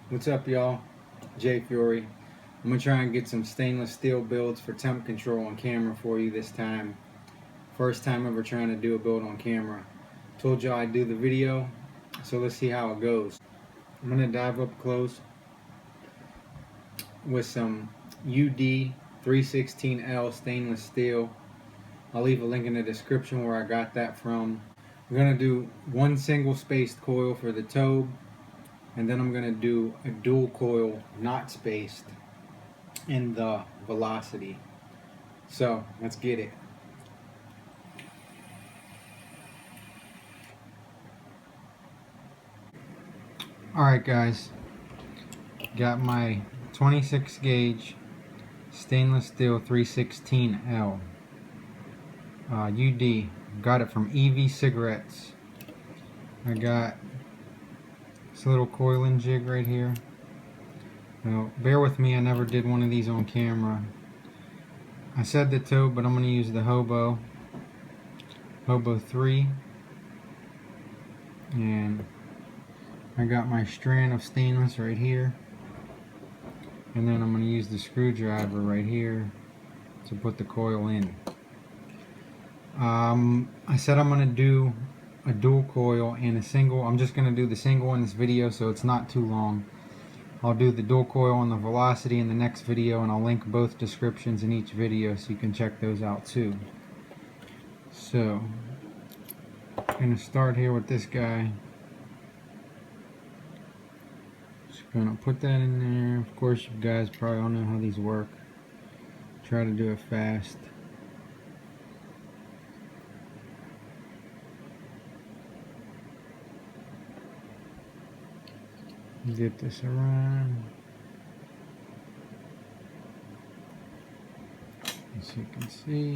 What's up, y'all? Jay Fury. I'm gonna try and get some stainless steel builds for temp control on camera for you this time. First time ever trying to do a build on camera. Told y'all I'd do the video, so let's see how it goes. I'm gonna dive up close with some UD 316L stainless steel. I'll leave a link in the description where I got that from. I'm gonna do one single spaced coil for the tobe, and then I'm gonna do a dual coil not spaced in the velocity. So let's get it. Alright guys, got my 26 gauge stainless steel 316L UD. Got it from EV Cigarettes. I got this little coiling jig right here. Now bear with me, I never did one of these on camera. I said the tobe, but I'm going to use the Hobo 3, and I got my strand of stainless right here, and then I'm going to use the screwdriver right here to put the coil in. I said I'm going to do a dual coil and a single. I'm just going to do the single in this video so it's not too long. I'll do the dual coil on the velocity in the next video, and I'll link both descriptions in each video so you can check those out too. So I'm going to start here with this guy. Just going to put that in there. Of course, you guys probably all know how these work. Try to do it fast. Get this around. As you can see,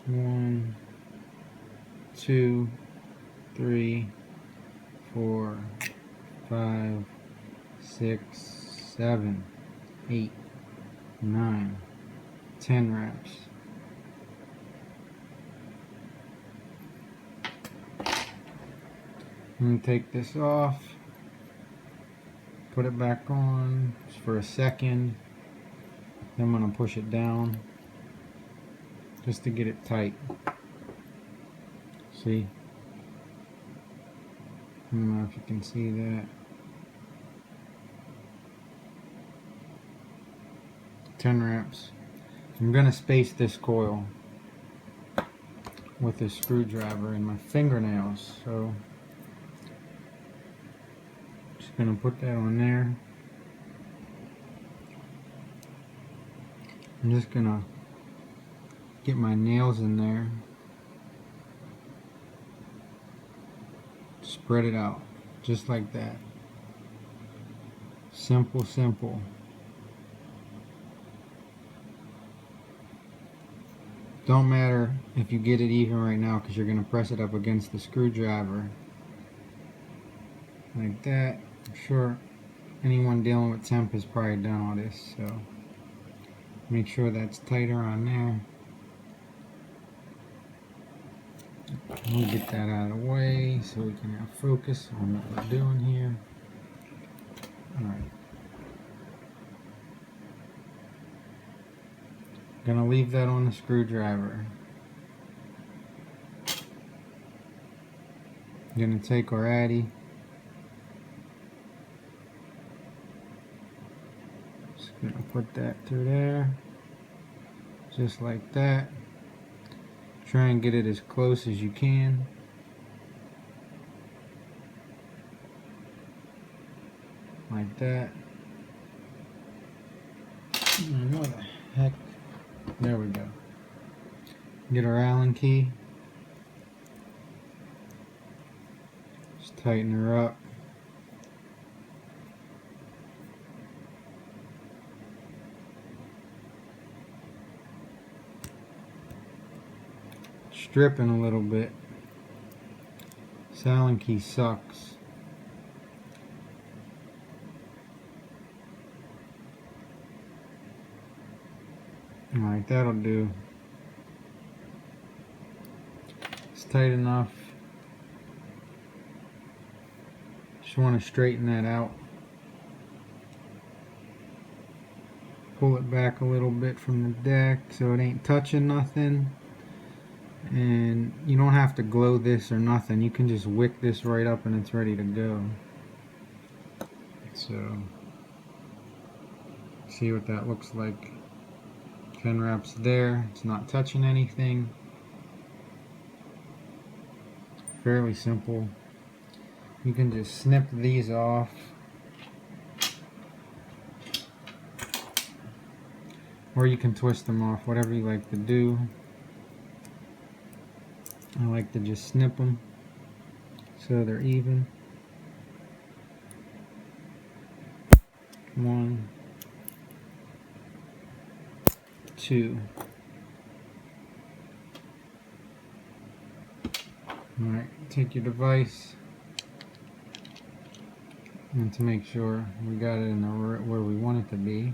1, 2, 3, 4, 5, 6, 7, 8, 9, 10 wraps. I'm going to take this off, put it back on just for a second, then I'm going to push it down just to get it tight. See? I don't know if you can see that. 10 wraps. I'm going to space this coil with a screwdriver and my fingernails, so just going to put that on there. I'm just going to get my nails in there, spread it out just like that. Simple, simple. Don't matter if you get it even right now, because you're going to press it up against the screwdriver like that. I'm sure anyone dealing with temp has probably done all this, so make sure that's tighter on there. We'll get that out of the way so we can have focus on what we're doing here. Alright. Gonna leave that on the screwdriver. Gonna take our addy. Just gonna put that through there. Just like that. Try and get it as close as you can. Like that. And what the heck? There we go. Get our Allen key. Just tighten her up. Stripping a little bit. This Allen key sucks. Alright, that'll do. It's tight enough. Just want to straighten that out. pull it back a little bit from the deck so it ain't touching nothing. And you don't have to glow this or nothing. You can just wick this right up and it's ready to go. So, see what that looks like. Fin wraps there. It's not touching anything. Fairly simple. You can just snip these off. Or you can twist them off, whatever you like to do. I like to just snip them so they're even. 1, 2. Alright, take your device, and to make sure we got it in the where we want it to be,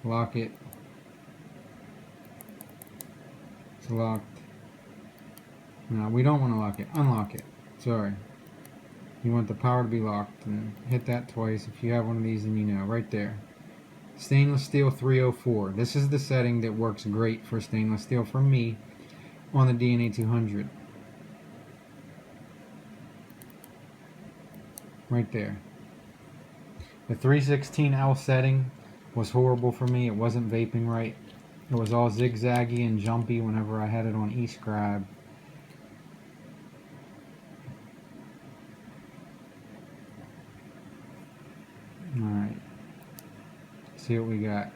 lock it. It's locked. No, we don't want to lock it. Unlock it. Sorry. You want the power to be locked, and hit that twice. If you have one of these, then you know. Right there. Stainless steel 304. This is the setting that works great for stainless steel for me on the DNA 200. Right there. The 316L setting was horrible for me. It wasn't vaping right. It was all zigzaggy and jumpy whenever I had it on e-scribe. Alright. See what we got.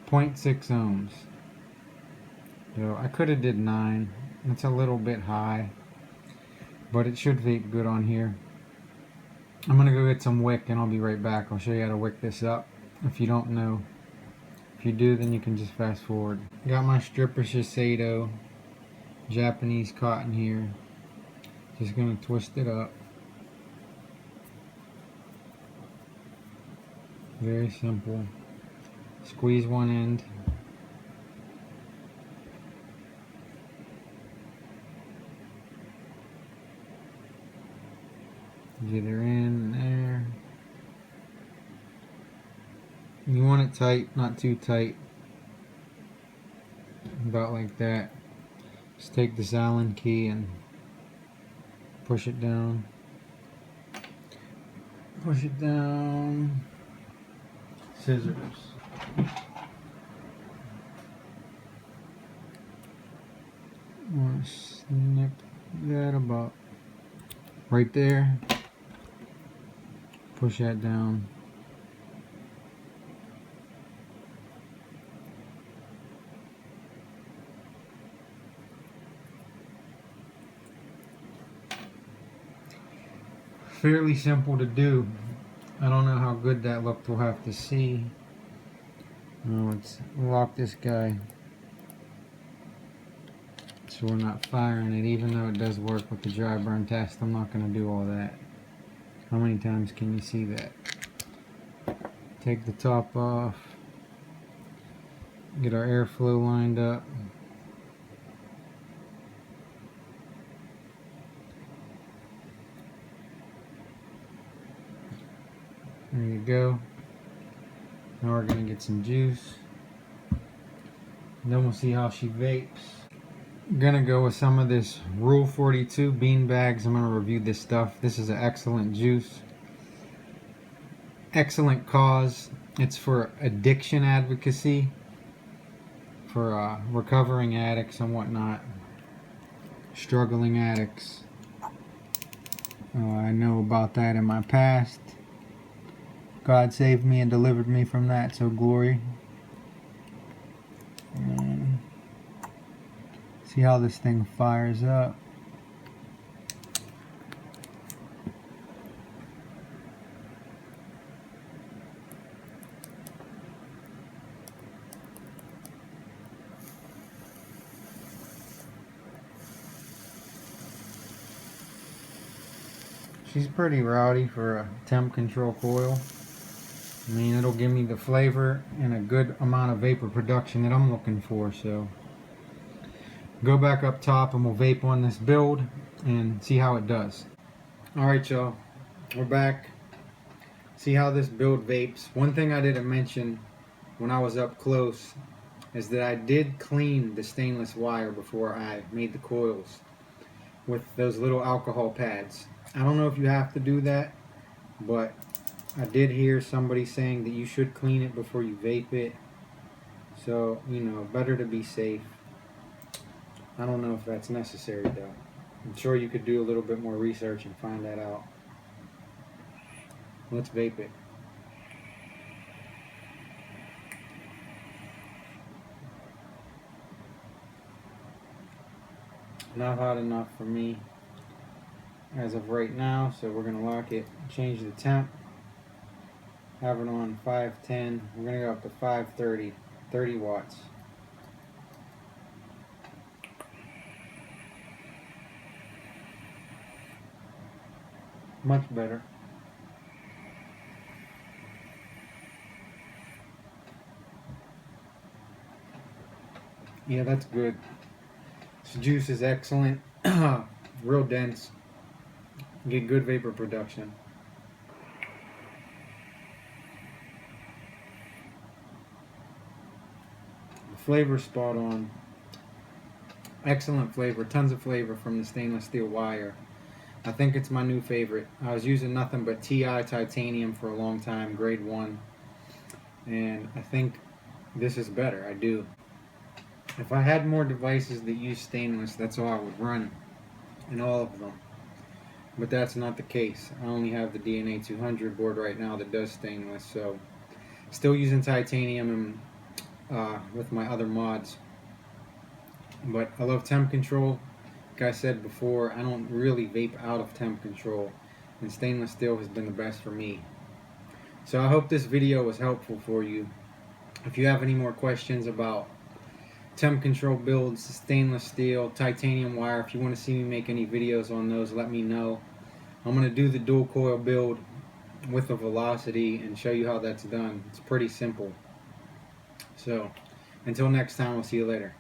0.6 ohms. So I could have did 9. It's a little bit high. But it should vape good on here. I'm going to go get some wick and I'll be right back. I'll show you how to wick this up if you don't know. If you do, then you can just fast forward. Got my stripper Shiseido Japanese cotton here. Just going to twist it up. Very simple. Squeeze one end. Get her in there. You want it tight, not too tight. About like that. Just take this Allen key and push it down. Push it down. Scissors. Want to snip that about right there. Push that down. Fairly simple to do. I don't know how good that looked. We'll have to see. No, let's lock this guy so we're not firing it, even though it does work with the dry burn test. I'm not going to do all that. How many times can you see that? Take the top off. Get our airflow lined up. There you go. Now we're going to get some juice. And then we'll see how she vapes. I'm going to go with some of this Rule 42 bean bags. I'm going to review this stuff. This is an excellent juice. Excellent cause. It's for addiction advocacy. For recovering addicts and whatnot. Struggling addicts. I know about that in my past. God saved me and delivered me from that, so glory. And see how this thing fires up. She's pretty rowdy for a temp control coil. I mean, it'll give me the flavor and a good amount of vapor production that I'm looking for. So go back up top and we'll vape on this build and see how it does. Alright y'all, we're back. See how this build vapes. One thing I didn't mention when I was up close is that I did clean the stainless wire before I made the coils with those little alcohol pads. I don't know if you have to do that, but I did hear somebody saying that you should clean it before you vape it. So, you know, better to be safe. I don't know if that's necessary though. I'm sure you could do a little bit more research and find that out. Let's vape it. Not hot enough for me as of right now, so we're going to lock it, change the temp, have it on 510. We're going to go up to 530, 30 watts. Much better. Yeah, that's good. This juice is excellent. Real dense. Get good vapor production. The flavor spot on. Excellent flavor. Tons of flavor from the stainless steel wire. I think it's my new favorite. I was using nothing but TI titanium for a long time, grade 1. And I think this is better. I do. If I had more devices that use stainless, that's all I would run in all of them. But that's not the case. I only have the DNA 200 board right now that does stainless, so still using titanium and with my other mods. But I love temp control. Like I said before, I don't really vape out of temp control, and stainless steel has been the best for me. So I hope this video was helpful for you. If you have any more questions about temp control builds, stainless steel, titanium wire, if you want to see me make any videos on those, let me know. I'm going to do the dual coil build with a velocity and show you how that's done. It's pretty simple. So until next time, I'll see you later.